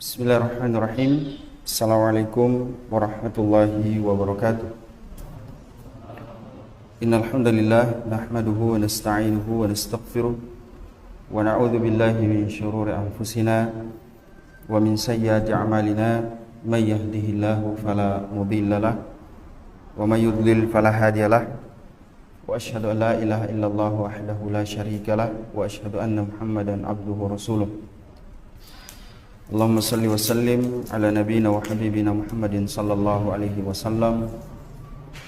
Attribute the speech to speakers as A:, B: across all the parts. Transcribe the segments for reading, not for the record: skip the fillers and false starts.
A: Bismillahirrahmanirrahim. Assalamualaikum warahmatullahi wabarakatuh. Innal hamdalillah nahmaduhu wa nasta'inuhu wa nastaghfiruh wa na'udzu billahi min shururi anfusina wa min sayyiati a'malina may yahdihillahu fala mudilla lahu wa may yudlil fala hadiyalah wa asyhadu an la ilaha illallah wahdahu la syarika lah wa asyhadu anna Muhammadan abduhu wa rasuluh. Allahumma salli wa sallim ala nabiyyina wa habibina Muhammadin sallallahu alaihi wasallam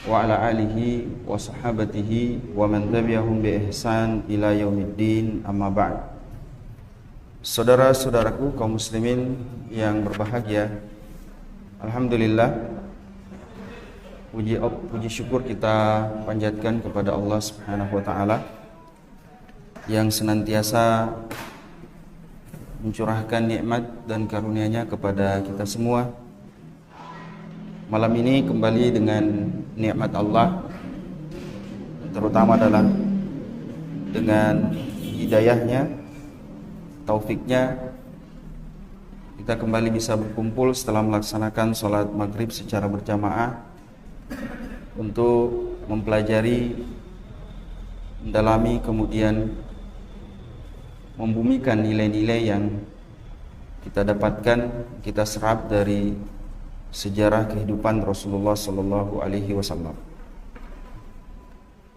A: wa ala alihi wa sahabatihi wa man tabi'ahum bi ihsan ila yaumiddin, amma ba'd. Saudara-saudaraku kaum muslimin yang berbahagia, alhamdulillah, puji syukur kita panjatkan kepada Allah Subhanahu wa taala yang senantiasa mencurahkan nikmat dan karunia-Nya kepada kita semua. Malam ini kembali dengan nikmat Allah, terutama adalah dengan hidayah-Nya, taufiknya, kita kembali bisa berkumpul setelah melaksanakan sholat maghrib secara berjamaah untuk mempelajari, mendalami, kemudian membumikan nilai-nilai yang kita dapatkan, kita serap dari sejarah kehidupan Rasulullah sallallahu alaihi wasallam.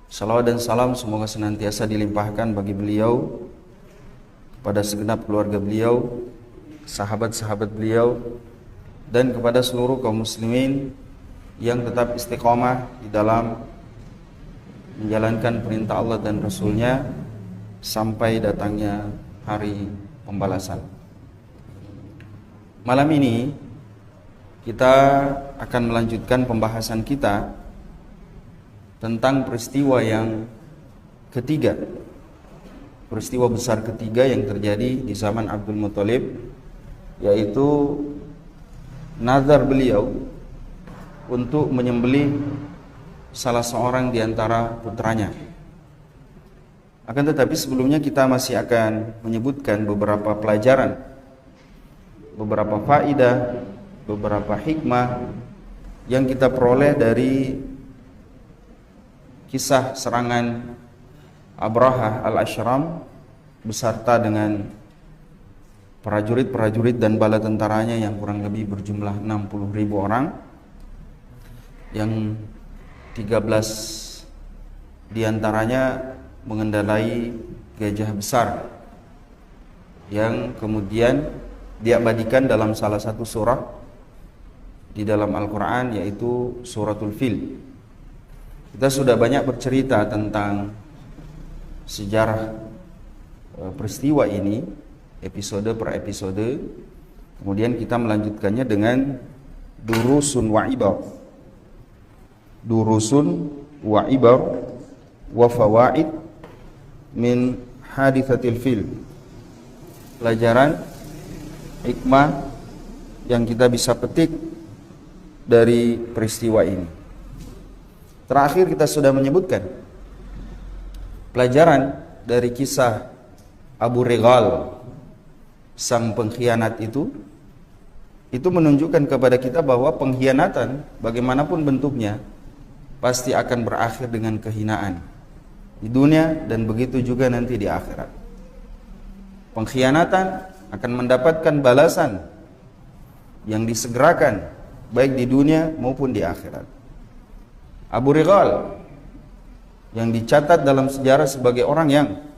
A: Salawat dan salam semoga senantiasa dilimpahkan bagi beliau, kepada segenap keluarga beliau, sahabat-sahabat beliau, dan kepada seluruh kaum muslimin yang tetap istiqomah di dalam menjalankan perintah Allah dan Rasul-Nya sampai datangnya hari pembalasan. Malam ini kita akan melanjutkan pembahasan kita tentang peristiwa yang ketiga, peristiwa besar ketiga yang terjadi di zaman Abdul Muthalib, yaitu nazar beliau untuk menyembelih salah seorang di antara putranya. Akan tetapi sebelumnya kita masih akan menyebutkan beberapa pelajaran, beberapa faidah, beberapa hikmah yang kita peroleh dari kisah serangan Abrahah al-Ashram beserta dengan prajurit-prajurit dan bala tentaranya yang kurang lebih berjumlah 60.000 orang, yang 13 diantaranya mengendarai gajah besar yang kemudian diabadikan dalam salah satu surah di dalam Al-Quran, yaitu suratul Fil. Kita sudah banyak bercerita tentang sejarah peristiwa ini, episode per episode. Kemudian kita melanjutkannya dengan durusun wa ibar, durusun wa ibar wa fawaid min hadithatil fil, pelajaran, hikmah yang kita bisa petik dari peristiwa ini. Terakhir kita sudah menyebutkan pelajaran dari kisah Abu Righal, sang pengkhianat itu menunjukkan kepada kita bahwa pengkhianatan bagaimanapun bentuknya pasti akan berakhir dengan kehinaan di dunia dan begitu juga nanti di akhirat. Pengkhianatan akan mendapatkan balasan yang disegerakan baik di dunia maupun di akhirat. Abu Righal yang dicatat dalam sejarah sebagai orang yang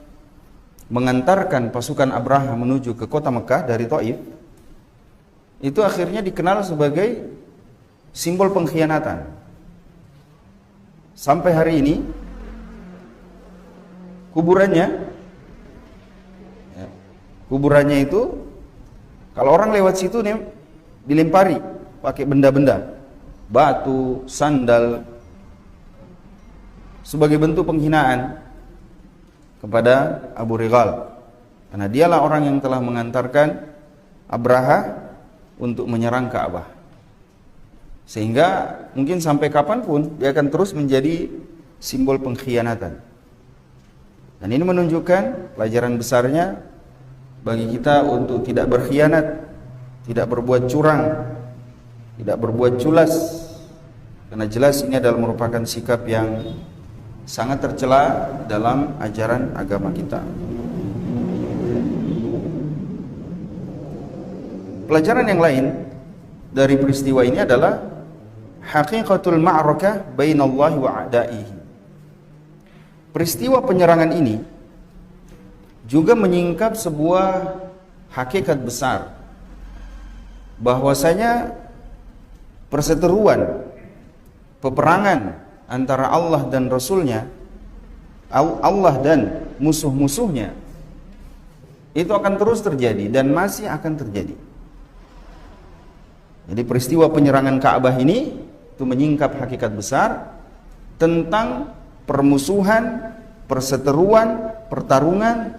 A: mengantarkan pasukan Abrahah menuju ke kota Mekah dari Taif, itu akhirnya dikenal sebagai simbol pengkhianatan. Sampai hari ini kuburannya itu kalau orang lewat situ nih dilempari pakai benda-benda, batu, sandal, sebagai bentuk penghinaan kepada Abu Righal, karena dialah orang yang telah mengantarkan Abrahah untuk menyerang Ka'bah. Sehingga mungkin sampai kapanpun dia akan terus menjadi simbol pengkhianatan. Dan ini menunjukkan pelajaran besarnya bagi kita untuk tidak berkhianat tidak berbuat curang, tidak berbuat culas, karena jelas ini adalah merupakan sikap yang sangat tercela dalam ajaran agama kita. Pelajaran yang lain dari peristiwa ini adalah haqiqatul ma'rakah bainallahi wa a'daihi. Peristiwa penyerangan ini juga menyingkap sebuah hakikat besar, bahwasanya perseteruan, peperangan antara Allah dan Rasulnya, Allah dan musuh-musuhnya, itu akan terus terjadi dan masih akan terjadi. Jadi peristiwa penyerangan Ka'bah ini itu menyingkap hakikat besar tentang permusuhan, perseteruan, pertarungan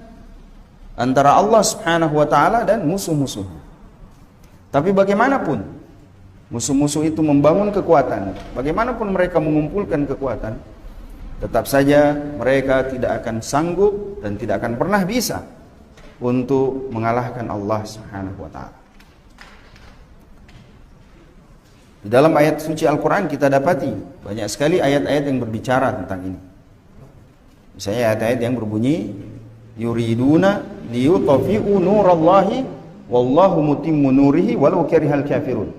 A: antara Allah Subhanahu wa taala dan musuh-musuhnya. Tapi bagaimanapun musuh-musuh itu membangun kekuatan, bagaimanapun mereka mengumpulkan kekuatan, tetap saja mereka tidak akan sanggup dan tidak akan pernah bisa untuk mengalahkan Allah Subhanahu wa taala. Di dalam ayat suci Al-Quran kita dapati banyak sekali ayat-ayat yang berbicara tentang ini. Misalnya ayat-ayat yang berbunyi yuriduna liyutfi'u nurallahi wallahu mutimmu nurihi walau karihal kafirun.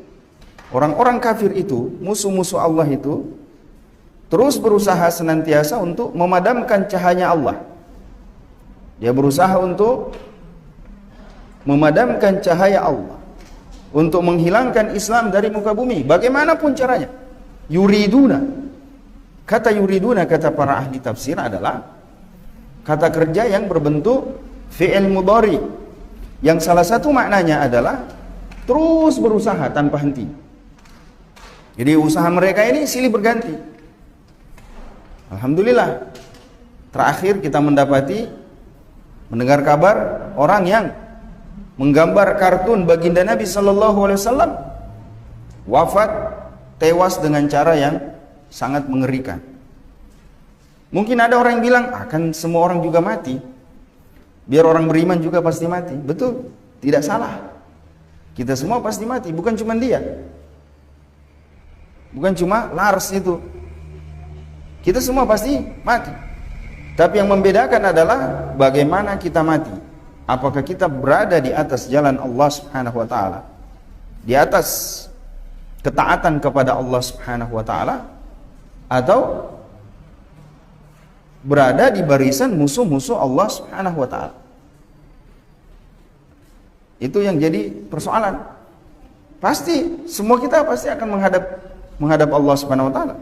A: Orang-orang kafir itu, musuh-musuh Allah itu terus berusaha senantiasa untuk memadamkan cahaya Allah. Dia berusaha untuk memadamkan cahaya Allah, untuk menghilangkan Islam dari muka bumi, bagaimanapun caranya. Yuriduna, kata yuriduna kata para ahli tafsir adalah kata kerja yang berbentuk fi'il mudhari, yang salah satu maknanya adalah terus berusaha tanpa henti. Jadi usaha mereka ini silih berganti. Alhamdulillah, terakhir kita mendengar kabar orang yang menggambar kartun baginda Nabi Sallallahu Alaihi Wasallam wafat, tewas dengan cara yang sangat mengerikan. Mungkin ada orang yang bilang, akan semua orang juga mati, biar orang beriman juga pasti mati. Betul, tidak salah. Kita semua pasti mati, bukan cuma dia, bukan cuma Lars itu. Kita semua pasti mati. Tapi yang membedakan adalah bagaimana kita mati. Apakah kita berada di atas jalan Allah Subhanahu wa taala, di atas ketaatan kepada Allah Subhanahu wa taala, atau berada di barisan musuh-musuh Allah Subhanahu wa taala. Itu yang jadi persoalan. Pasti semua kita pasti akan menghadap Allah Subhanahu wa taala.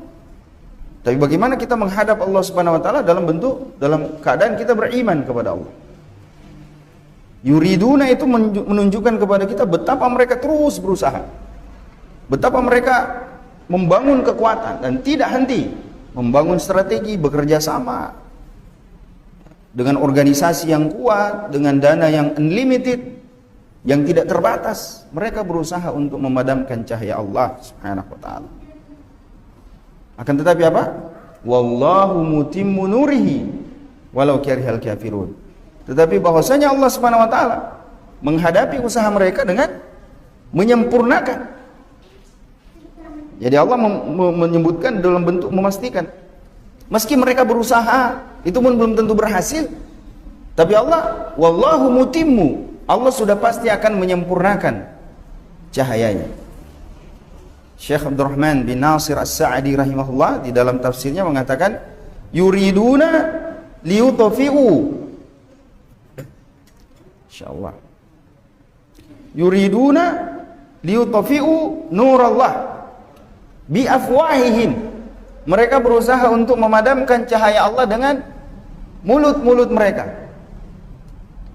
A: Tapi bagaimana kita menghadap Allah Subhanahu wa taala dalam keadaan kita beriman kepada Allah. Yuriduna itu menunjukkan kepada kita betapa mereka terus berusaha, betapa mereka membangun kekuatan dan tidak henti, membangun strategi, bekerja sama dengan organisasi yang kuat, dengan dana yang unlimited, yang tidak terbatas. Mereka berusaha untuk memadamkan cahaya Allah Subhanahu wa taala. Akan tetapi apa? Wallahu mutimmu nurihi walau karihal kafirun. Tetapi bahwasanya Allah Subhanahu wa taala menghadapi usaha mereka dengan menyempurnakan. Jadi Allah menyebutkan dalam bentuk memastikan, meski mereka berusaha, itu pun belum tentu berhasil. Tapi Allah, wallahu mutimmu, Allah sudah pasti akan menyempurnakan cahayanya. Syekh Abdurrahman bin Nasir As-Sa'di rahimahullah di dalam tafsirnya mengatakan, yuriduna liyutfi'u, insyaallah, yuriduna liyutfi'u nurallah bi afwahihim. Mereka berusaha untuk memadamkan cahaya Allah dengan mulut-mulut mereka.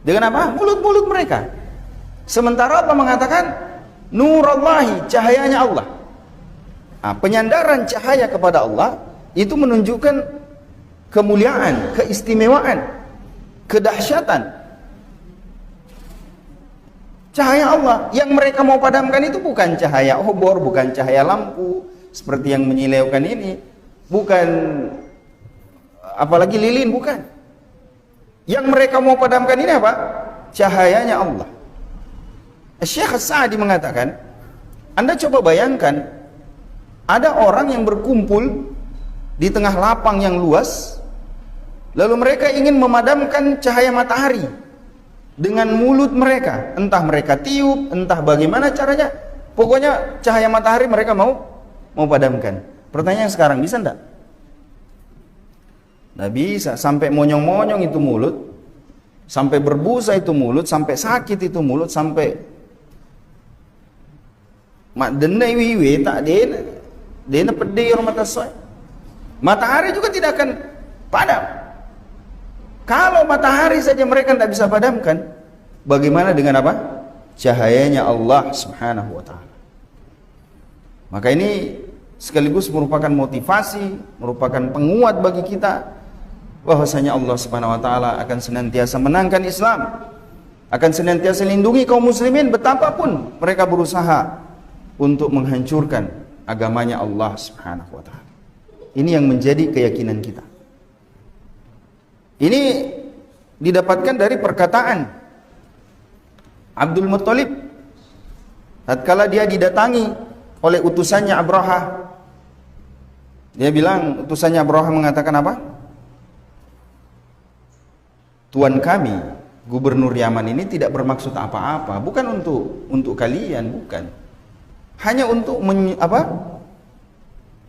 A: Dengan apa? Mulut-mulut mereka. Sementara Allah mengatakan nurallahi, cahayanya Allah. Penyandaran cahaya kepada Allah itu menunjukkan kemuliaan, keistimewaan, kedahsyatan. Cahaya Allah yang mereka mau padamkan itu bukan cahaya obor, bukan cahaya lampu seperti yang menyilaukan ini, bukan apalagi lilin, bukan. Yang mereka mau padamkan ini apa? Cahayanya Allah. Syekh As-Sa'di mengatakan, Anda coba bayangkan, ada orang yang berkumpul di tengah lapang yang luas, lalu mereka ingin memadamkan cahaya matahari dengan mulut mereka. Entah mereka tiup, entah bagaimana caranya, pokoknya cahaya matahari mereka mau padamkan. Pertanyaan sekarang, bisa enggak? Nggak bisa. Sampai monyong-monyong itu mulut, sampai berbusa itu mulut, sampai sakit itu mulut, sampai mak denai wiwi tak dena pedih orang mata soy. Matahari juga tidak akan padam. Kalau matahari saja mereka tidak bisa padamkan, bagaimana dengan apa? Cahayanya Allah Subhanahu wa taala. Maka ini sekaligus merupakan motivasi, merupakan penguat bagi kita bahwasanya Allah Subhanahu wa taala akan senantiasa menangkan Islam, akan senantiasa lindungi kaum muslimin betapapun mereka berusaha untuk menghancurkan agamanya Allah Subhanahu wa taala. Ini yang menjadi keyakinan kita. Ini didapatkan dari perkataan Abdul Muttalib tatkala dia didatangi oleh utusannya Abraha. Dia bilang, utusannya Abraha mengatakan apa? Tuan kami, gubernur Yaman ini tidak bermaksud apa-apa, bukan untuk kalian, bukan. Hanya untuk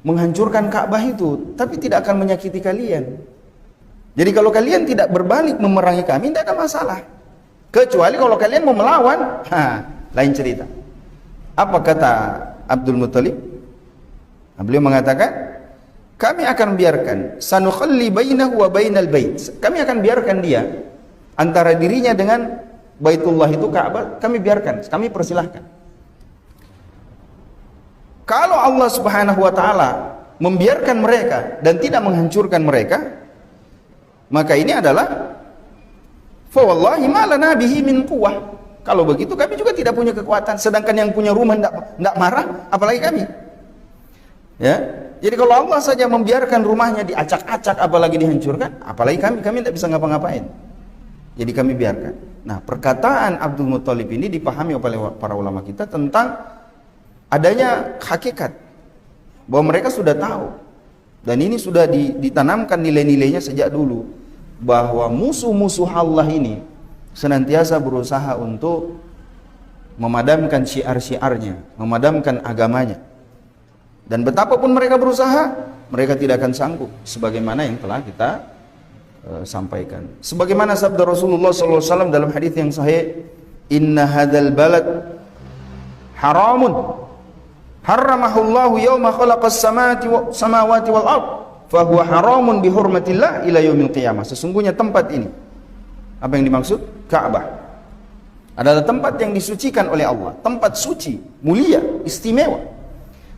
A: menghancurkan Ka'bah itu, tapi tidak akan menyakiti kalian. Jadi kalau kalian tidak berbalik memerangi kami, tidak ada masalah. Kecuali kalau kalian mau melawan, lain cerita. Apa kata Abdul Muttalib? Beliau mengatakan, kami akan biarkan sanukhalli bainahu wa bainal bait. Kami akan biarkan dia antara dirinya dengan Baitullah itu Ka'bah, kami biarkan, kami persilahkan. Kalau Allah Subhanahu wa taala membiarkan mereka dan tidak menghancurkan mereka, maka ini adalah fa wallahi ma lana bihi min quwwah. Kalau begitu kami juga tidak punya kekuatan, sedangkan yang punya rumah tidak marah, apalagi kami. Ya. Jadi kalau Allah saja membiarkan rumahnya diacak-acak, apalagi dihancurkan, apalagi kami tidak bisa ngapa-ngapain. Jadi kami biarkan. Nah, perkataan Abdul Muttalib ini dipahami oleh para ulama kita tentang adanya hakikat bahwa mereka sudah tahu, dan ini sudah ditanamkan nilai-nilainya sejak dulu, bahwa musuh-musuh Allah ini senantiasa berusaha untuk memadamkan syiar-syiarnya, memadamkan agamanya. Dan betapapun mereka berusaha, mereka tidak akan sanggup, sebagaimana yang telah kita sampaikan. Sebagaimana sabda Rasulullah SAW dalam hadis yang sahih, inna hadzal balad haramun harramahullahu yawma khalaqas samawati wal ard fahuwa haramun bihurmatillah ila yaumil qiyamah. Sesungguhnya tempat ini, apa yang dimaksud? Ka'bah adalah tempat yang disucikan oleh Allah, tempat suci, mulia, istimewa,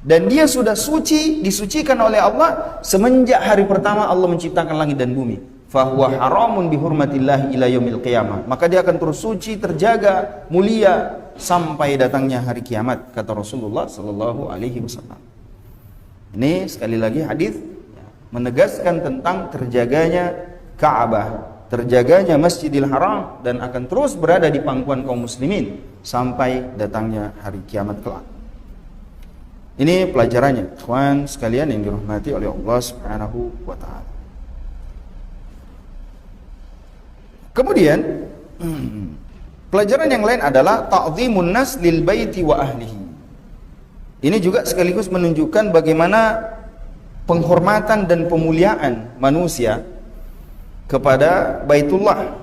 A: dan dia sudah suci, disucikan oleh Allah semenjak hari pertama Allah menciptakan langit dan bumi. Fahuwa haramun bihurmatillah ila yaumil qiyamah. Maka dia akan terus suci, terjaga, mulia sampai datangnya hari kiamat, kata Rasulullah sallallahu alaihi wasallam. Ini sekali lagi hadis menegaskan tentang terjaganya Ka'bah, terjaganya Masjidil Haram, dan akan terus berada di pangkuan kaum muslimin sampai datangnya hari kiamat kelak. Ini pelajarannya, ikhwan sekalian yang dirahmati oleh Allah Subhanahu wa taala. Kemudian pelajaran yang lain adalah ta'zimun nas lil baiti wa ahlihi. Ini juga sekaligus menunjukkan bagaimana penghormatan dan pemuliaan manusia kepada Baitullah,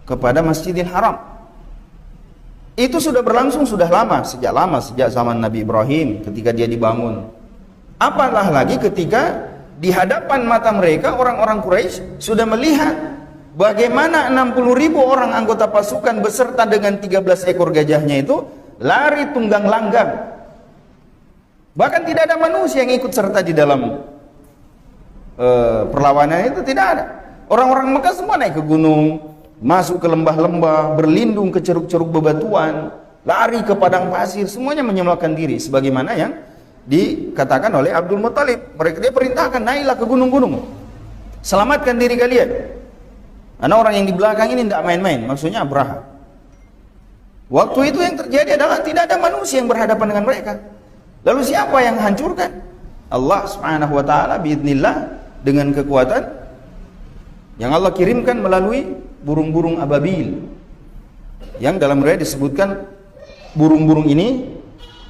A: kepada Masjidil Haram. Itu sudah berlangsung sudah lama, sejak zaman Nabi Ibrahim ketika dia dibangun. Apalah lagi ketika di hadapan mata mereka orang-orang Quraisy sudah melihat bagaimana 60.000 orang anggota pasukan beserta dengan 13 ekor gajahnya itu lari tunggang langgang. Bahkan tidak ada manusia yang ikut serta di dalam perlawanan itu, tidak ada. Orang-orang Mekah semua naik ke gunung, masuk ke lembah-lembah, berlindung ke ceruk-ceruk bebatuan, lari ke padang pasir, semuanya menyelamatkan diri sebagaimana yang dikatakan oleh Abdul Muttalib. Dia perintahkan, naiklah ke gunung-gunung, selamatkan diri kalian. Karena orang yang di belakang ini tidak main-main, maksudnya Abraha. Waktu itu yang terjadi adalah tidak ada manusia yang berhadapan dengan mereka. Lalu siapa yang hancurkan? Allah Subhanahu wa taala biidznillah, dengan kekuatan yang Allah kirimkan melalui burung-burung ababil. Yang dalam riwayat disebutkan burung-burung ini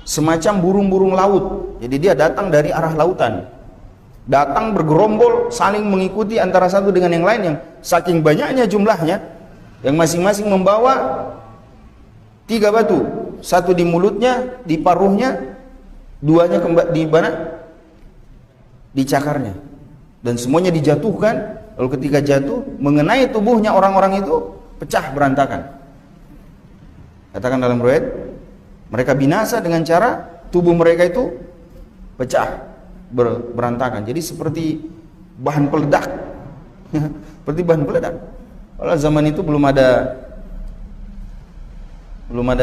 A: semacam burung-burung laut. Jadi dia datang dari arah lautan. Datang bergerombol, saling mengikuti antara satu dengan yang lain, yang saking banyaknya jumlahnya, yang masing-masing membawa 3 batu, satu di mulutnya, di paruhnya, 2-nya di mana? Di cakarnya. Dan semuanya dijatuhkan, lalu ketika jatuh mengenai tubuhnya orang-orang itu pecah berantakan. Katakan dalam riwayat, mereka binasa dengan cara tubuh mereka itu pecah, berantakan. Jadi seperti bahan peledak. Seperti bahan peledak. Kalau zaman itu belum ada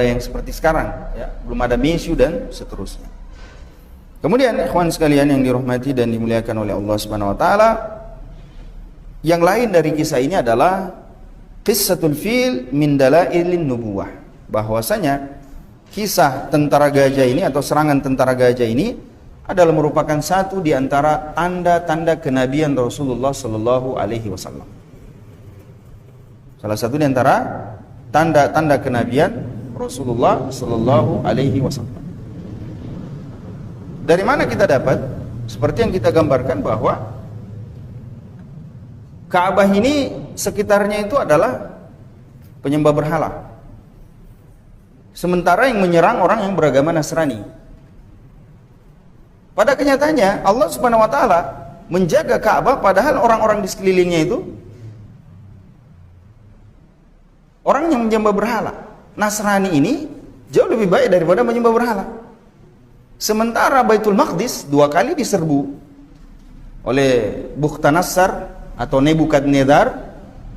A: yang seperti sekarang, ya, belum ada mesu dan seterusnya. Kemudian ikhwan sekalian yang dirahmati dan dimuliakan oleh Allah Subhanahu wa taala, yang lain dari kisah ini adalah qissatul fil min dalailin nubuwah, bahwasanya kisah tentara gajah ini atau serangan tentara gajah ini adalah merupakan satu di antara tanda-tanda kenabian Rasulullah sallallahu alaihi wasallam. Salah satu di antara tanda-tanda kenabian Rasulullah sallallahu alaihi wasallam. Dari mana kita dapat? Seperti yang kita gambarkan bahwa Ka'bah ini sekitarnya itu adalah penyembah berhala. Sementara yang menyerang orang yang beragama Nasrani. Pada kenyataannya Allah Subhanahu wa taala menjaga Ka'bah, padahal orang-orang di sekelilingnya itu orang yang menyembah berhala. Nasrani ini jauh lebih baik daripada menyembah berhala. Sementara Baitul Maqdis 2 kali diserbu oleh Bukhtanasar atau Nebukadnezar.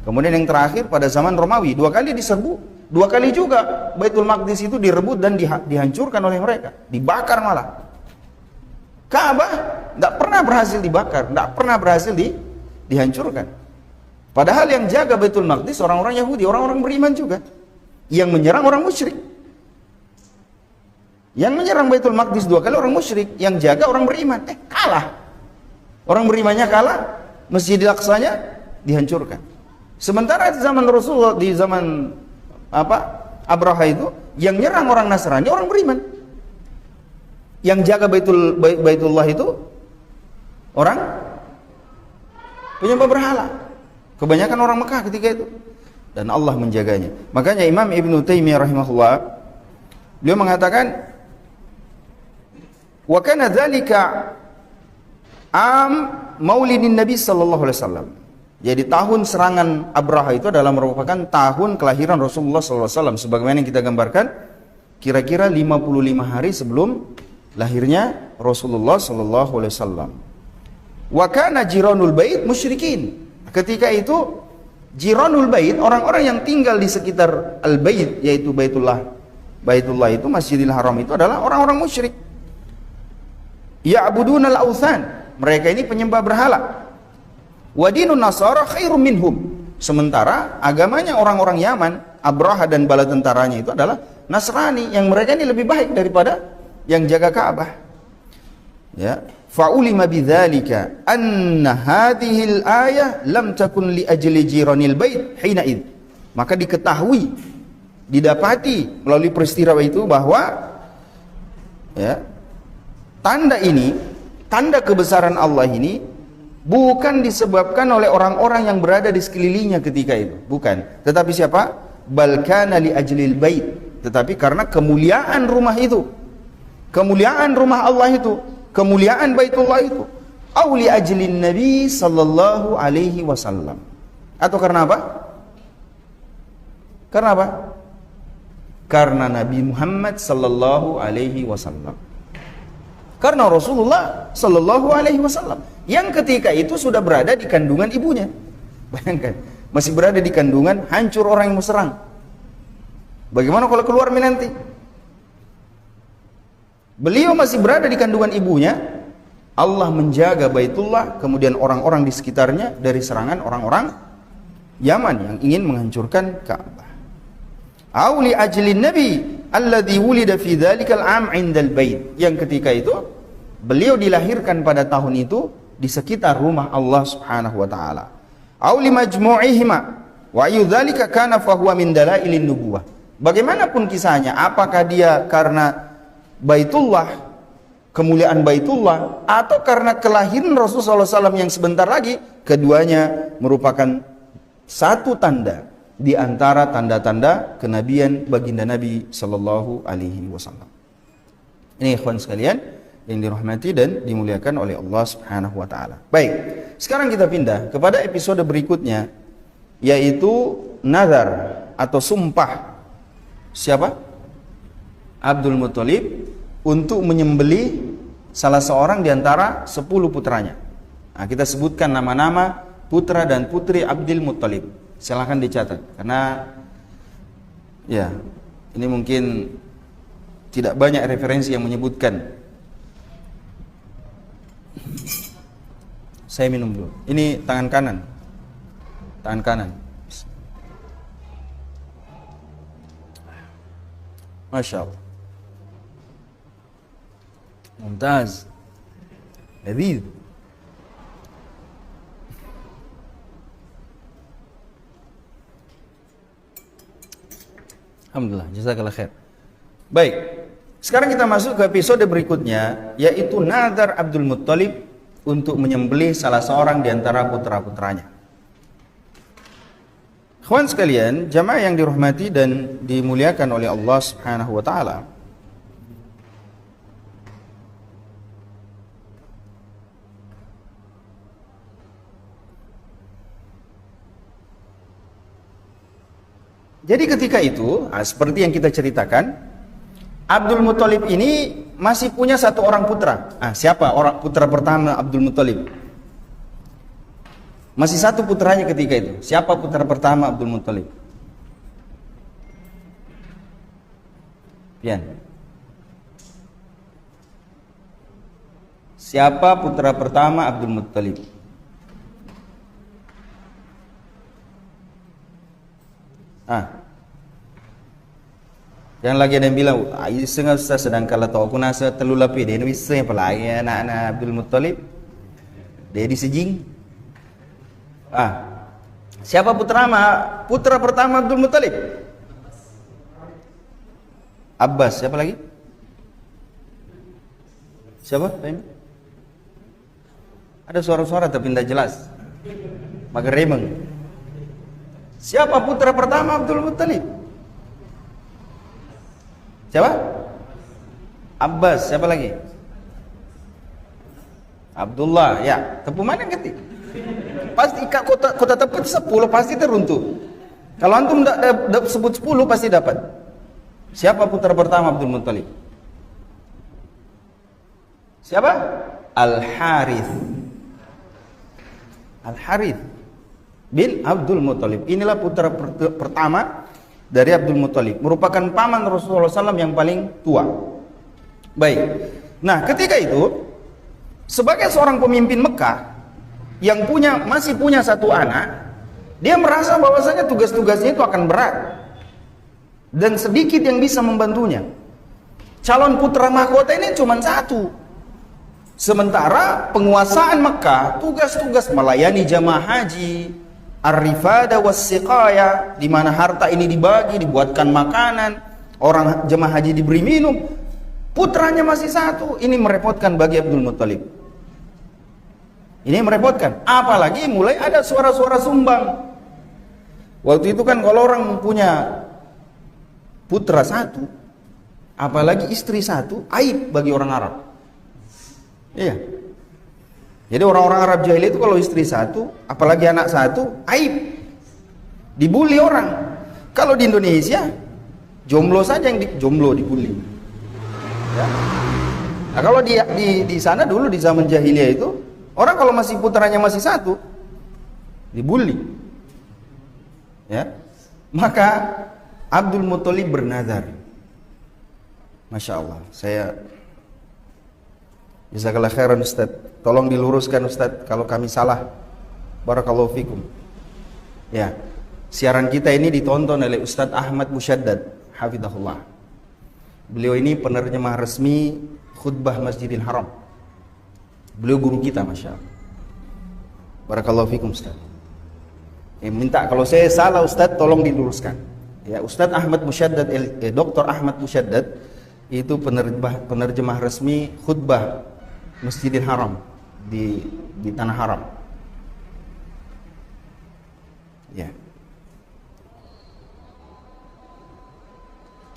A: Kemudian yang terakhir pada zaman Romawi 2 kali diserbu. 2 kali juga Baitul Maqdis itu direbut dan dihancurkan oleh mereka, dibakar malah. Ka'bah tidak pernah berhasil dibakar, tidak pernah berhasil dihancurkan. Padahal yang jaga Baitul Maqdis orang-orang Yahudi, orang-orang beriman juga. Yang menyerang orang musyrik. Yang menyerang Baitul Maqdis 2 kali orang musyrik, yang jaga orang beriman. Kalah. Orang berimannya kalah, Masjidil Aqsanya dihancurkan. Sementara di zaman Rasulullah, di zaman Abraha itu, yang nyerang orang Nasrani orang beriman. Yang jaga Baitullah itu orang penyembah berhala. Kebanyakan orang Mekah ketika itu. Dan Allah menjaganya. Makanya Imam Ibnu Taimiyah rahimahullah, beliau mengatakan, wa kana dzalika maulidin Nabi sallallahu alaihi wasallam. Jadi tahun serangan Abraha itu adalah merupakan tahun kelahiran Rasulullah sallallahu alaihi wasallam, sebagaimana yang kita gambarkan kira-kira 55 hari sebelum lahirnya Rasulullah sallallahu alaihi wasallam. Wa kana jiranul bait musyrikin. Ketika itu jiranul bait, orang-orang yang tinggal di sekitar al-bait, yaitu Baitullah itu, Masjidil Haram itu adalah orang-orang musyrik. Ya'budunal authan, mereka ini penyembah berhala. Wa dinun nasara khairum minhum. Sementara agamanya orang-orang Yaman, Abraha dan bala tentaranya itu adalah Nasrani, yang mereka ini lebih baik daripada yang jaga Ka'bah. Ya, fa'ulima bidzalika anna hadhil ayah lam takun li ajli jiranil bait hina id. Maka diketahui, didapati melalui peristiwa itu bahwa ya, tanda ini, tanda kebesaran Allah ini bukan disebabkan oleh orang-orang yang berada di sekelilingnya ketika itu, bukan. Tetapi siapa? Bal kana li ajlil bait. Tetapi karena kemuliaan rumah itu, kemuliaan rumah Allah itu, kemuliaan Baitullah itu, au li ajlin Nabi sallallahu alaihi wasallam. Atau karena apa? Karena apa? Karena Nabi Muhammad sallallahu alaihi wasallam. Karena Rasulullah sallallahu alaihi wasallam yang ketika itu sudah berada di kandungan ibunya. Bayangkan, masih berada di kandungan, hancur orang yang mau serang. Bagaimana kalau keluar nanti? Beliau masih berada di kandungan ibunya, Allah menjaga Baitullah, kemudian orang-orang di sekitarnya dari serangan orang-orang Yaman yang ingin menghancurkan Ka'bah. Au li ajlin nabi alladhi wulida fi dzalikal 'am 'indal bait. Yang ketika itu beliau dilahirkan pada tahun itu di sekitar rumah Allah Subhanahu wa taala. Au li majmu'ihima wa ayu dzalika kana fa huwa min dalailin nubuwah. Bagaimanapun kisahnya, apakah dia karena Baitullah, kemuliaan Baitullah, atau karena kelahiran Rasulullah SAW yang sebentar lagi, keduanya merupakan satu tanda di antara tanda-tanda kenabian baginda Nabi Sallallahu Alaihi Wasallam. Ini ikhwan sekalian yang dirahmati dan dimuliakan oleh Allah Subhanahu Wa Taala. Baik, sekarang kita pindah kepada episode berikutnya, yaitu nazar atau sumpah siapa? Abdul Muthalib untuk menyembelih salah seorang di antara 10 putranya. Nah, kita sebutkan nama-nama putra dan putri Abdul Muthalib. Silahkan dicatat, karena ya ini mungkin tidak banyak referensi yang menyebutkan. Saya minum dulu. Ini tangan kanan. Tangan kanan. Masya Allah. Mumtaz. Lezid. Alhamdulillah, jazakallah khair. Baik, sekarang kita masuk ke episode berikutnya, yaitu nazar Abdul Muthalib untuk menyembelih salah seorang di antara putra-putranya. Kawan sekalian, jamaah yang dirahmati dan dimuliakan oleh Allah Subhanahu wa taala. Jadi ketika itu, seperti yang kita ceritakan, Abdul Muthalib ini masih punya satu orang putra. Siapa orang putra pertama Abdul Muthalib? Masih satu putranya ketika itu. Siapa putra pertama Abdul Muthalib? Pian. Siapa putra pertama Abdul Muthalib? Yang lagi ada yang bilang, setengah Ustaz, sedang kalau tahu aku nasa telu lapis dia ni bisa apa lagi anak-anak Abdul Muthalib? Dia disejing. Siapa putra pertama Abdul Muthalib? Abbas. Siapa lagi? Siapa? Ada suara-suara tapi tidak jelas. Maka remeng. Siapa putra pertama Abdul Muthalib? Siapa? Abbas. Siapa lagi? Abdullah. Ya, tepu mana ketik? Pasti kota tepat 10 pasti teruntuh. Kalau antum tidak sebut 10 pasti dapat. Siapa putra pertama Abdul Muthalib? Siapa? Al-Harith. Al-Harith bin Abdul Muthalib. Inilah putra pertama dari Abdul Muthalib, merupakan paman Rasulullah SAW yang paling tua. Baik. Nah, ketika itu sebagai seorang pemimpin Mekah yang masih punya satu anak, dia merasa bahwasanya tugas-tugasnya itu akan berat dan sedikit yang bisa membantunya. Calon putra mahkota ini cuma satu. Sementara penguasaan Mekah, tugas-tugas melayani jamaah haji, ar-rifada was-siqaya, di mana harta ini dibagi, dibuatkan makanan, orang jemaah haji diberi minum. Putranya masih satu. Ini merepotkan bagi Abdul Muthalib. Ini merepotkan. Apalagi mulai ada suara-suara sumbang. Waktu itu kan kalau orang punya putra satu, apalagi istri satu, aib bagi orang Arab. Iya. Jadi orang-orang Arab jahiliyah itu kalau istri satu, apalagi anak satu, aib. Dibully orang. Kalau di Indonesia, jomblo saja yang jomblo dibully. Ya. Nah, kalau di sana dulu di zaman jahiliyah itu, orang kalau masih putranya masih satu, dibully. Ya. Maka Abdul Muthalib bernazar. Masya Allah, saya jazakallah khairan Ustaz. Tolong diluruskan Ustaz kalau kami salah. Barakallahu fikum. Ya. Siaran kita ini ditonton oleh Ustadz Ahmad Musyaddad, hafizahullah. Beliau ini penerjemah resmi khutbah Masjidil Haram. Beliau guru kita, Masya Allah. Barakallahu fikum Ustadz. Minta kalau saya salah Ustadz tolong diluruskan. Ya, Ustadz Ahmad Musyaddad, Dr. Ahmad Musyaddad itu penerjemah resmi khutbah Masjidil Haram di tanah haram. Ya.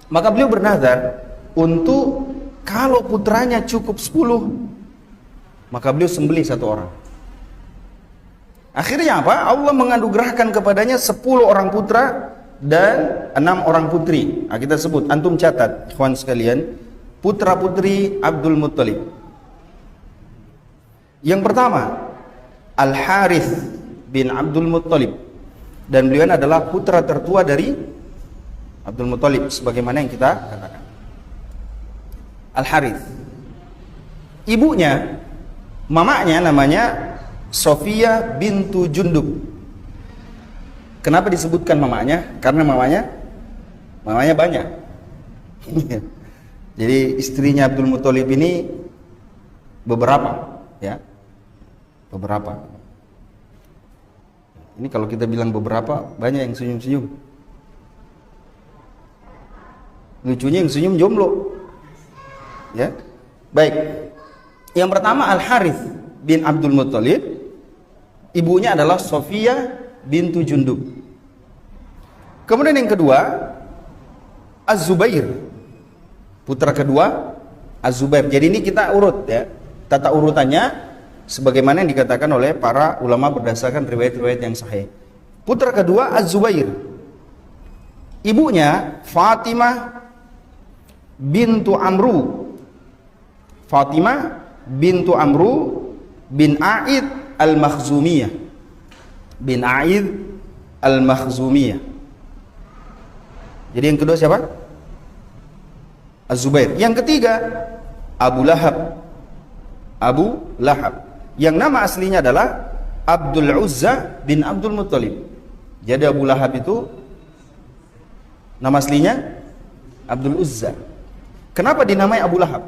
A: Maka beliau bernazar untuk kalau putranya cukup 10, maka beliau sembelih 1 orang. Akhirnya apa? Allah menganugerahkan kepadanya 10 orang putra dan 6 orang putri. Nah, kita sebut, antum catat, ikhwan sekalian, putra putri Abdul Muttalib. Yang pertama, Al-Harith bin Abdul Muttalib, dan beliau adalah putra tertua dari Abdul Muttalib, sebagaimana yang kita katakan. Al-Harith. Ibunya, mamanya namanya Sofia bintu Jundub. Kenapa disebutkan mamanya? Karena mamanya banyak. Jadi istrinya Abdul Muttalib ini beberapa, ya. Beberapa. Ini kalau kita bilang beberapa, banyak yang senyum-senyum. Lucunya yang senyum jomblo. Ya. Baik. Yang pertama Al-Harith bin Abdul Muttalib. Ibunya adalah Sofia bintu Jundub. Kemudian yang kedua Az-Zubair. Putra kedua Az-Zubair. Jadi ini kita urut, ya. Tata urutannya sebagaimana yang dikatakan oleh para ulama berdasarkan riwayat-riwayat yang sahih. Putra kedua Az-Zubair. Ibunya Fatimah bintu Amru. Fatimah bintu Amru bin A'id al-Makhzumiyah. Bin A'id al-Makhzumiyah. Jadi yang kedua siapa? Az-Zubair. Yang ketiga Abu Lahab. Abu Lahab. Yang nama aslinya adalah Abdul Uzza bin Abdul Muttalib. Jadi Abu Lahab itu nama aslinya Abdul Uzza. Kenapa dinamai Abu Lahab?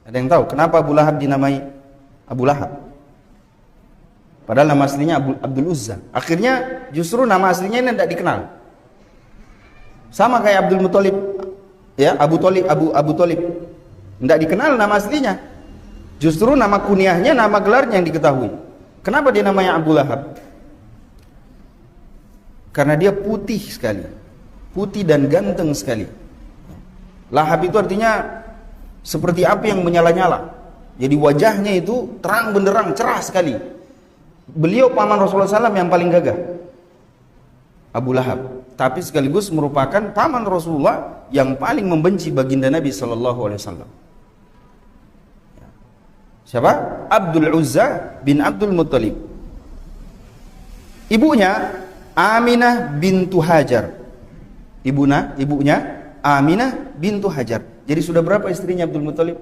A: Ada yang tahu kenapa Abu Lahab dinamai Abu Lahab? Padahal nama aslinya Abdul Uzza. Akhirnya justru nama aslinya ini tidak dikenal. Sama kayak Abdul Muttalib, ya, Abu Talib. Tidak dikenal nama aslinya. Justru nama kunyahnya, nama gelarnya yang diketahui. Kenapa dia namanya Abu Lahab? Karena dia putih sekali. Putih dan ganteng sekali. Lahab itu artinya seperti api yang menyala-nyala. Jadi wajahnya itu terang benderang, cerah sekali. Beliau paman Rasulullah SAW yang paling gagah, Abu Lahab. Tapi sekaligus merupakan paman Rasulullah yang paling membenci baginda Nabi SAW. Siapa? Abdul Uzza bin Abdul Muttalib. Ibunya Aminah bintu Hajar. Ibunya Aminah bintu Hajar. Jadi sudah berapa istrinya Abdul Muttalib?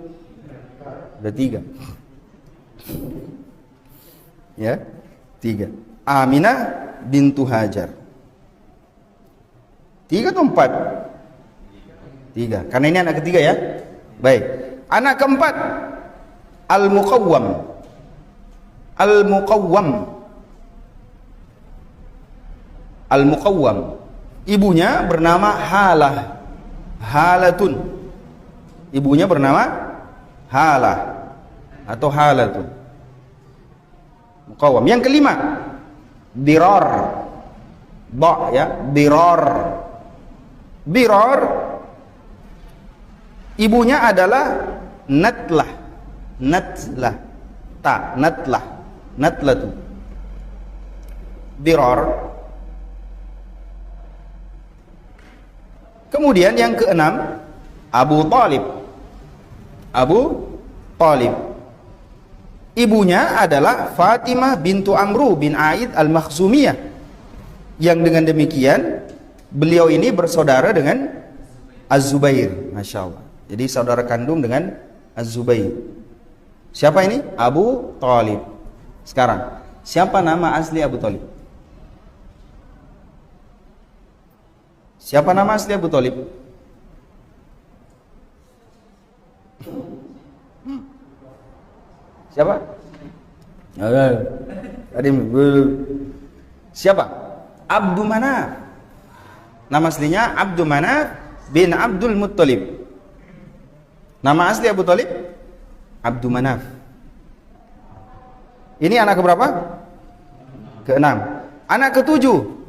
A: Sudah 3. Ya, 3. Aminah bintu Hajar. 3 atau 4? 3. Karena ini anak ketiga, ya. Baik. Anak keempat Al-Muqawwam. Al-Muqawwam. Ibunya bernama Halatun. Ibunya bernama Halah atau Halatun. Muqawwam. Yang kelima Dirar. Dirar. Ibunya adalah Natlah. Natlatu. Dirar. Kemudian yang keenam Abu Talib. Ibunya adalah Fatimah bintu Amru bin A'id al-Makhzumiyah. Yang dengan demikian beliau ini bersaudara dengan Az-Zubair. Masya Allah. Jadi saudara kandung dengan Az-Zubair. Siapa ini? Abu Talib. Sekarang, siapa nama asli Abu Talib? Siapa nama asli Abu Thalib? Siapa? Siapa? Abdu Manaf. Nama aslinya Abdu Manaf bin Abdul Muttalib. Nama asli Abu Thalib Abdu Manaf. Ini anak keberapa? Keenam. Anak ketujuh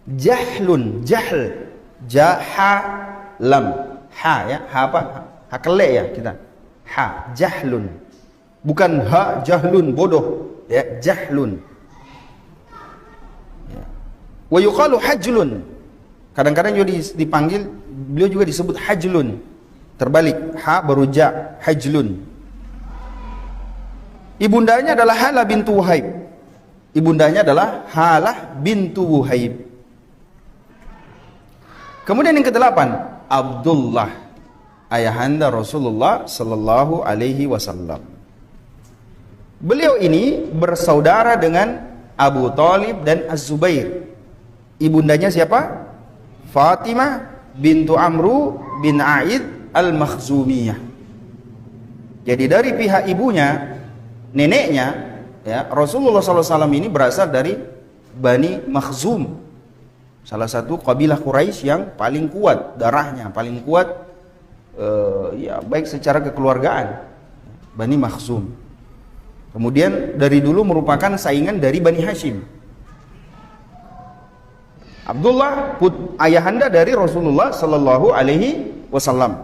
A: Jahlun. Jahl, jaha lam, ha ya, ha apa? Ha kele ya kita. Ha, Jahlun. Bukan ha jahlun, bodoh ya, Jahlun. Ya. Wa yuqalu hajlun. Kadang-kadang juga dipanggil, beliau juga disebut hajlun. Terbalik, ha baru ja, hajlun. Ibundanya adalah Halah bintu Wuhaib. Ibundanya adalah Halah bintu Wuhaib. Kemudian yang kedelapan, Abdullah, ayahanda Rasulullah sallallahu alaihi wasallam. Beliau ini bersaudara dengan Abu Thalib dan Az-Zubair. Ibundanya siapa? Fatimah bintu Amru bin Aid Al-Makhzumiyah. Jadi dari pihak ibunya, neneknya ya, Rasulullah SAW ini berasal dari Bani Makhzum, salah satu kabilah Quraisy yang paling kuat darahnya, paling kuat ya baik secara kekeluargaan, Bani Makhzum. Kemudian dari dulu merupakan saingan dari Bani Hashim. Abdullah ayahanda dari Rasulullah sallallahu alaihi wasallam.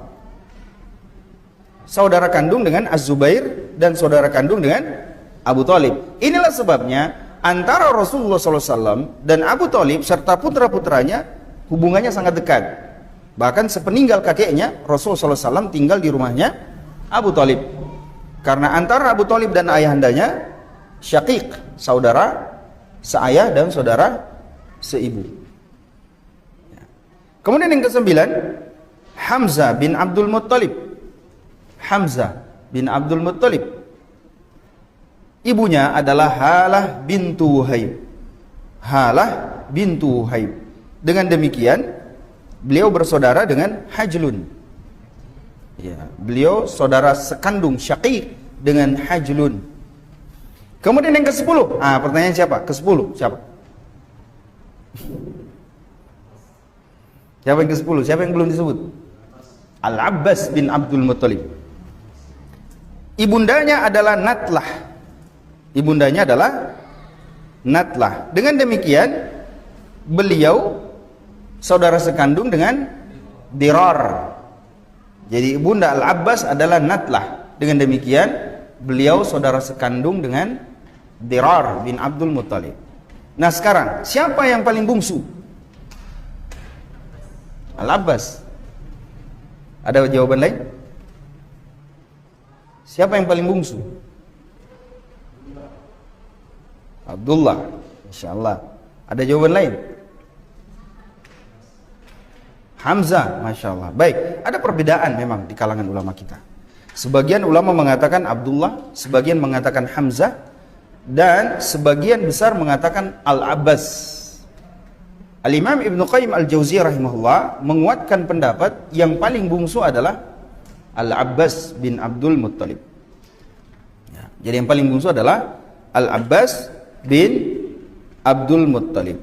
A: Saudara kandung dengan Az-Zubair dan saudara kandung dengan Abu Thalib. Inilah sebabnya antara Rasulullah SAW dan Abu Thalib serta putra-putranya hubungannya sangat dekat. Bahkan sepeninggal kakeknya, Rasulullah SAW tinggal di rumahnya Abu Thalib. Karena antara Abu Thalib dan ayahandanya syaqiq, saudara seayah dan saudara seibu. Kemudian yang kesembilan, Hamzah bin Abdul Muttalib. Hamzah bin Abdul Muttalib. Ibunya adalah Halah bintu Wuhaib. Halah bintu Wuhaib. Dengan demikian, beliau bersaudara dengan Hajlun. Ya, beliau saudara sekandung syaqiq dengan Hajlun. Kemudian yang ke-10. Pertanyaan siapa? Ke-10 siapa? Siapa yang ke-10? Siapa yang belum disebut? Al-Abbas bin Abdul Muttalib. Ibundanya adalah Natlah. Ibundanya adalah Natlah. Dengan demikian, beliau saudara sekandung dengan Dirar. Jadi ibunda Al-Abbas adalah Natlah. Dengan demikian, beliau saudara sekandung dengan Dirar bin Abdul Muttalib. Nah sekarang, siapa yang paling bungsu? Al-Abbas. Ada jawaban lain? Siapa yang paling bungsu? Abdullah. Insyaallah. Ada jawaban lain? Hamzah. Masya Allah. Baik, ada perbedaan memang di kalangan ulama kita. Sebagian ulama mengatakan Abdullah, sebagian mengatakan Hamzah, dan sebagian besar mengatakan Al-Abbas. Al-Imam Ibn Qayyim Al-Jauziyah rahimahullah menguatkan pendapat yang paling bungsu adalah Al-Abbas bin Abdul Muttalib. Ya, jadi yang paling bungsu adalah Al-Abbas bin Abdul Muttalib.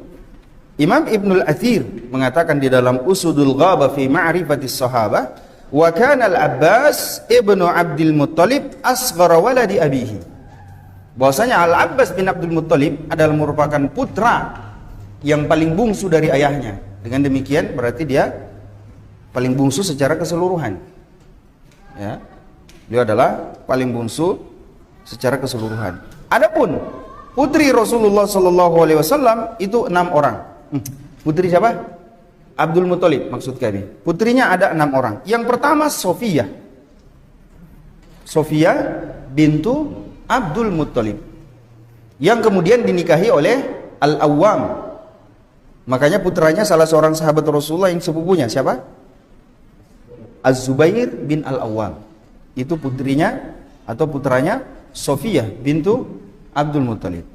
A: Imam Ibnul Athir mengatakan di dalam Usudul Ghaba fi Ma'rifatis Sahabah, wa kana Al-Abbas ibnu Abdul Muttalib asghara waladi abihi. Bahwasanya Al-Abbas bin Abdul Muttalib adalah merupakan putra yang paling bungsu dari ayahnya. Dengan demikian berarti dia paling bungsu secara keseluruhan. Ya. Dia adalah paling bungsu secara keseluruhan. Adapun putri Rasulullah SAW itu 6 orang. Putri siapa? Abdul Muttalib maksud kami. Putrinya ada 6 orang. Yang pertama Sofiyah. Sofiyah bintu Abdul Muttalib. Yang kemudian dinikahi oleh Al-Awwam. Makanya putranya salah seorang sahabat Rasulullah yang sepupunya siapa? Az-Zubair bin Al-Awwam. Itu putrinya atau putranya Sofiyah bintu Abdul Muttalib.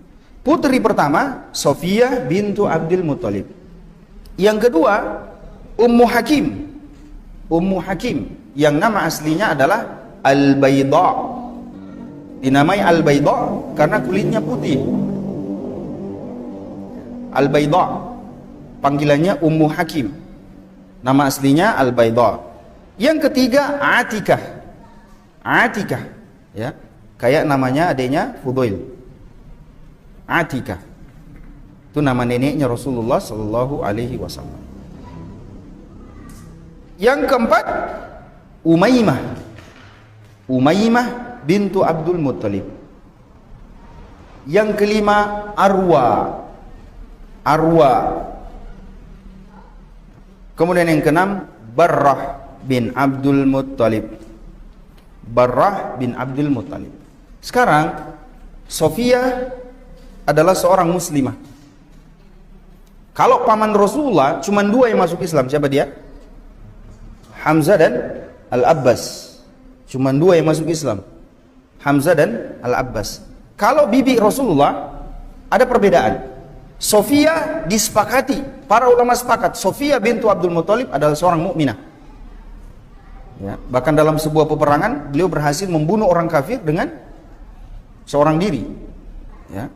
A: Putri pertama Sofiyah bintu Abdul Muttalib. Yang kedua, Ummu Hakim. Ummu Hakim yang nama aslinya adalah Al-Bayda. Dinamai Al-Bayda karena kulitnya putih. Al-Bayda, panggilannya Ummu Hakim. Nama aslinya Al-Bayda. Yang ketiga, Atikah. Atikah, ya. Kayak namanya adiknya Fudail. Atikah. Itu nama neneknya Rasulullah sallallahu alaihi wasallam. Yang keempat, Umaymah. Umaymah bintu Abdul Muttalib. Yang kelima, Arwa. Arwa. Kemudian yang keenam, Barrah bin Abdul Muttalib. Barrah bin Abdul Muttalib. Sekarang Sofia adalah seorang muslimah. Kalau paman Rasulullah cuma dua yang masuk Islam, siapa dia? Hamzah dan Al-Abbas. Cuma dua yang masuk Islam, Hamzah dan Al-Abbas. Kalau bibi Rasulullah ada perbedaan. Sofia disepakati, para ulama sepakat, Sofia bintu Abdul Muttalib adalah seorang mukminah. Ya, bahkan dalam sebuah peperangan beliau berhasil membunuh orang kafir dengan seorang diri. Ya.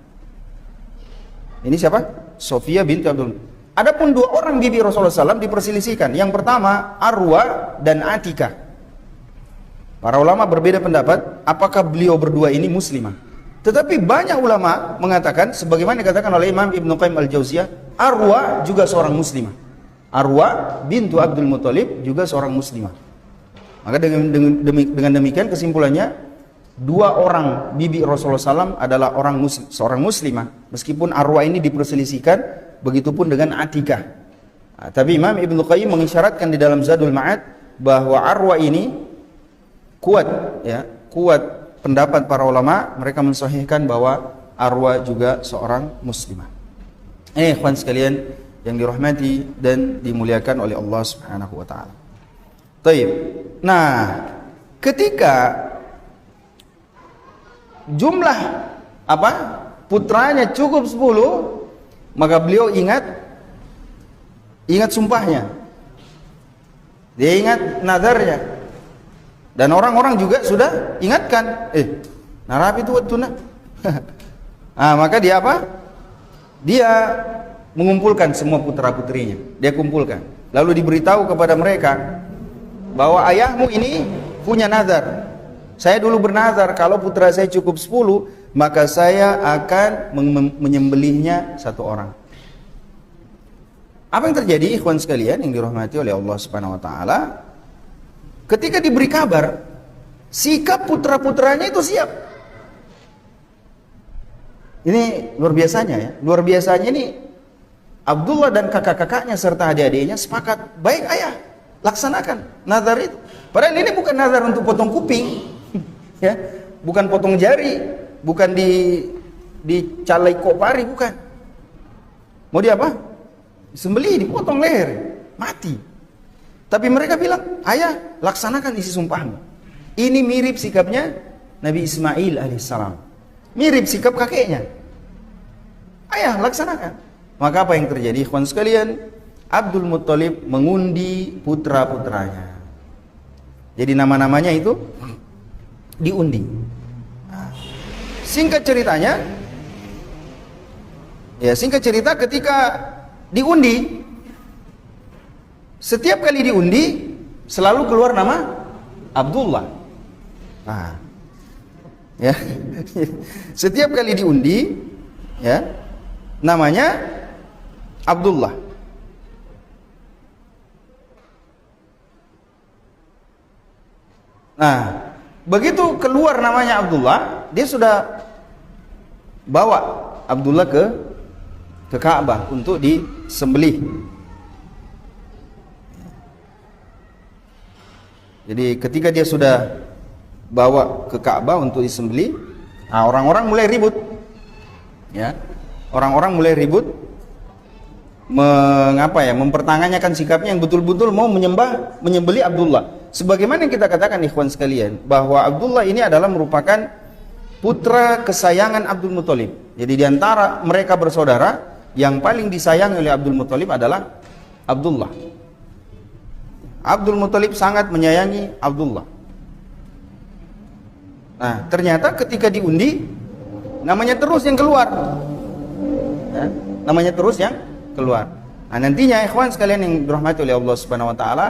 A: Ini siapa? Sofia bintu Abdul Muttalib. Adapun dua orang bibi Rasulullah SAW diperselisihkan. Yang pertama, Arwa dan Atikah. Para ulama berbeda pendapat apakah beliau berdua ini muslimah. Tetapi banyak ulama mengatakan, sebagaimana dikatakan oleh Imam Ibnu Qayyim Al-Jauziyah, Arwa juga seorang muslimah. Arwa bintu Abdul Muttalib juga seorang muslimah. Maka dengan demikian kesimpulannya, dua orang bibi Rasulullah SAW adalah seorang muslimah. Meskipun Arwa ini diperselisihkan, begitupun dengan Atikah. Nah, tapi Imam Ibnu Qayyim mengisyaratkan di dalam Zadul Ma'ad bahwa Arwa ini kuat, ya, kuat pendapat para ulama. Mereka mensahihkan bahwa Arwa juga seorang muslimah. Ikhwan sekalian yang dirahmati dan dimuliakan oleh Allah Subhanahu wa taala. Baik. Nah, ketika jumlah putranya cukup 10, maka beliau ingat sumpahnya. Dia ingat nadarnya. Dan orang-orang juga sudah ingatkan, narapi itu watuna. Maka dia apa? Dia mengumpulkan semua putra-putrinya. Dia kumpulkan. Lalu diberitahu kepada mereka bahwa ayahmu ini punya nazar. Saya dulu bernazar kalau putra saya cukup 10, maka saya akan menyembelihnya satu orang. Apa yang terjadi, ikhwan sekalian yang dirahmati oleh Allah Subhanahu wa taala? Ketika diberi kabar, sikap putra-putranya itu siap. Ini luar biasanya ya. Luar biasanya ini Abdullah dan kakak-kakaknya serta adik-adiknya sepakat, baik ayah, laksanakan nazar itu. Padahal ini bukan nazar untuk potong kuping, ya, bukan potong jari, bukan dicalai kopari, bukan. Mau dia apa? Sembelih, dipotong leher, mati. Tapi mereka bilang, ayah, laksanakan isi sumpahmu. Ini mirip sikapnya Nabi Ismail alaihissalam. Mirip sikap kakeknya. Ayah, laksanakan. Maka apa yang terjadi, ikhwan sekalian? Abdul Muttalib mengundi putra-putranya. Jadi nama-namanya itu diundi. Singkat cerita ketika diundi, setiap kali diundi selalu keluar nama Abdullah. Ya. Setiap kali diundi, ya, namanya Abdullah. Nah, begitu keluar namanya Abdullah, dia sudah bawa Abdullah ke Ka'bah untuk disembelih. Jadi ketika dia sudah bawa ke Ka'bah untuk disembelih, orang-orang mulai ribut. Ya. Orang-orang mulai ribut mempertanyakan sikapnya yang betul-betul mau menyembelih Abdullah. Sebagaimana yang kita katakan, ikhwan sekalian, bahwa Abdullah ini adalah merupakan putra kesayangan Abdul Muttalib. Jadi diantara mereka bersaudara, yang paling disayangi oleh Abdul Muttalib adalah Abdullah. Abdul Muthalib sangat menyayangi Abdullah. Nah, ternyata ketika diundi, namanya terus yang keluar. Ya, namanya terus yang keluar. Nah, nantinya ikhwan sekalian yang dirahmati oleh Allah Subhanahu wa taala,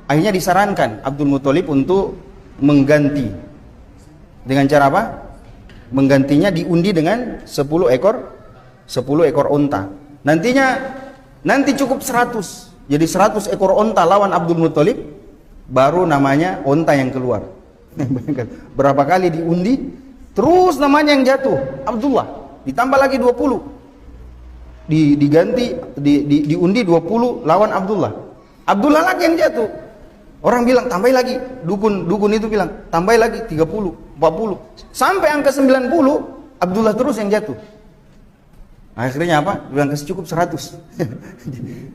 A: akhirnya disarankan Abdul Muthalib untuk mengganti. Dengan cara apa? Menggantinya diundi dengan 10 ekor unta. Nanti cukup 100. Jadi 100 ekor unta lawan Abdul Muthalib, baru namanya unta yang keluar. Berapa kali diundi, terus namanya yang jatuh Abdullah. Ditambah lagi 20. Diundi 20 lawan Abdullah. Abdullah lagi yang jatuh. Orang bilang tambah lagi, dukun itu bilang tambah lagi 30, 40, sampai angka 90, Abdullah terus yang jatuh. Akhirnya apa? Bilang kasih cukup 100.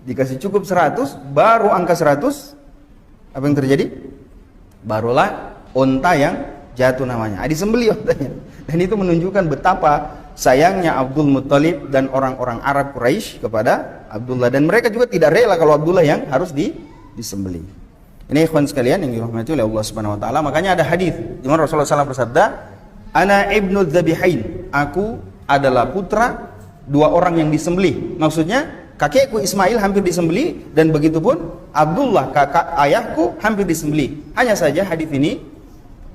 A: Dikasih cukup 100, baru angka 100, apa yang terjadi? Barulah unta yang jatuh namanya. Disembelih untanya. Dan itu menunjukkan betapa sayangnya Abdul Muthalib dan orang-orang Arab Quraisy kepada Abdullah, dan mereka juga tidak rela kalau Abdullah yang harus disembelih. Ini ikhwan sekalian yang dirahmati oleh Allah Subhanahu wa taala. Makanya ada hadis di mana Rasulullah SAW bersabda, "Ana ibnu dzabihain." Aku adalah putra dua orang yang disembelih. Maksudnya kakekku Ismail hampir disembelih, dan begitupun Abdullah kakak ayahku hampir disembelih. Hanya saja hadis ini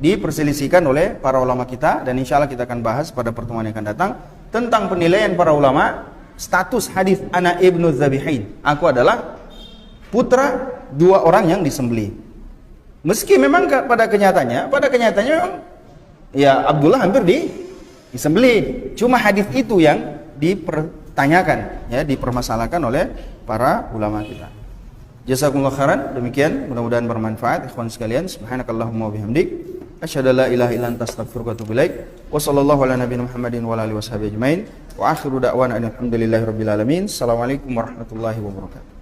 A: diperselisihkan oleh para ulama kita, dan insya Allah kita akan bahas pada pertemuan yang akan datang tentang penilaian para ulama status hadis "Ana ibnu dzabihain." Aku adalah putra dua orang yang disembelih. Meski memang pada kenyataannya memang ya Abdullah hampir disembelih. Cuma hadis itu yang dipertanyakan, ya, dipermasalahkan oleh para ulama kita. Jazakumullah khairan. Demikian, mudah-mudahan bermanfaat ikhwan sekalian. Subhanakallahumma wa bihamdik, asyhadu an la ilaha illa anta astaghfiruka wa atubu ilaik. Wa sallallahu ala nabiyina Muhammadin wa ala alihi washabihi ajmain. Wa akhiru da'wana alhamdulillahi rabbil alamin. Assalamualaikum warahmatullahi wabarakatuh.